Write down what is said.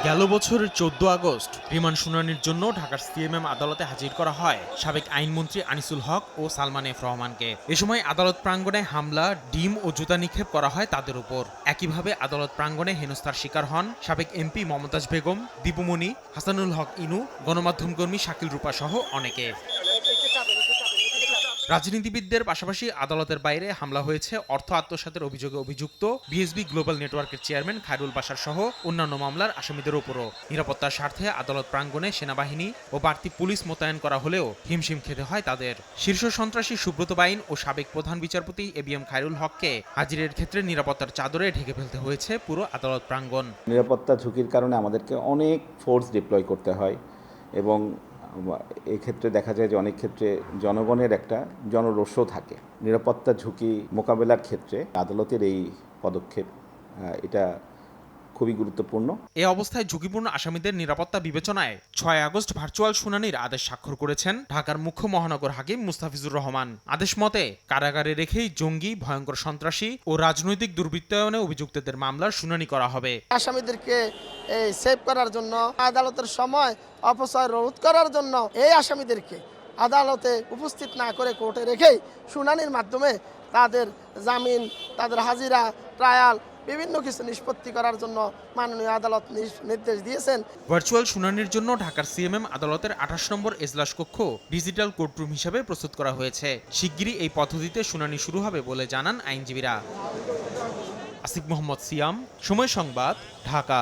গেল বছরের 14 August remand শুনানির জন্য ঢাকার সিএমএম আদালতে হাজির করা হয় সাবেক আইনমন্ত্রী আনিসুল হক ও সালমান এফ রহমানকে। এ সময় আদালত প্রাঙ্গণে হামলা, ডিম ও জুতা নিক্ষেপ করা হয় তাদের উপর। একইভাবে আদালত প্রাঙ্গণে হেনস্থার শিকার হন সাবেক এমপি মমতাজ বেগম, দীপুমণি, হাসানুল হক ইনু, গণমাধ্যম কর্মী শাকিল রূপা সহ অনেকে। রাজনীতিবিদদের পাশাপাশি আদালতের বাইরে হামলা হয়েছে অর্থ আত্মসাতের অভিযোগে অভিযুক্ত বিএসবি গ্লোবাল নেটওয়ার্কের চেয়ারম্যান খায়রুল বাশার সহ অন্যান্য মামলার আসামিদের উপরও। নিরাপত্তার স্বার্থে আদালত প্রাঙ্গণে সেনাবাহিনী ও বাড়তি পুলিশ মোতায়েন করা হলেও হিমশিম খেতে হয় তাদের। শীর্ষ সন্ত্রাসী সুব্রত বাইন ও সাবেক প্রধান বিচারপতি এবিএম খায়রুল হককে হাজিরের ক্ষেত্রে নিরাপত্তার চাদরে ঢেকে ফেলতে হয়েছে পুরো আদালত প্রাঙ্গণ। নিরাপত্তা ঝুঁকির কারণে আমাদেরকে অনেক ফোর্স ডিপ্লয় করতে হয় এবং এক্ষেত্রে দেখা যায় যে অনেক ক্ষেত্রে জনগণের একটা জনরোষও থাকে। নিরাপত্তা ঝুঁকি মোকাবেলার ক্ষেত্রে আদালতের এই পদক্ষেপ এটা খুবই গুরুত্বপূর্ণ। এ অবস্থায় ঝুঁকিপূর্ণ আসামিদের নিরাপত্তা বিবেচনায় 6 আগস্ট ভার্চুয়াল শুনানির আদেশ স্বাক্ষর করেছেন ঢাকার মুখ্য মহানগর হাকিম মুস্তাফিজুর রহমান। আদেশ মতে কারাগারে রেখেই জঙ্গি, ভয়ঙ্কর সন্ত্রাসী ও রাজনৈতিক দুর্বৃত্তায়নে অভিযুক্তদের মামলার শুনানি করা হবে। আসামিদেরকে সেভ করার জন্য, আদালতের সময় অপচয় রোধ করার জন্য এই আসামিদেরকে আদালতে উপস্থিত না করে কোর্টে রেখেই শুনানির মাধ্যমে তাদের জামিন, তাদের হাজিরা, ট্রায়াল বিভিন্ন কিছু নিষ্পত্তি করার জন্য মাননীয় আদালত নির্দেশ দিয়েছেন। ভার্চুয়াল শুনানির জন্য ঢাকার সিএমএম আদালতের 28 নম্বর এজলাস কক্ষ ডিজিটাল কোর্টরুম হিসেবে প্রস্তুত করা হয়েছে। শিগগিরই এই পদ্ধতিতে শুনানি শুরু হবে বলে জানান আইনজীবীরা। আসিফ মোহাম্মদ সিয়াম, সময় সংবাদ, ঢাকা।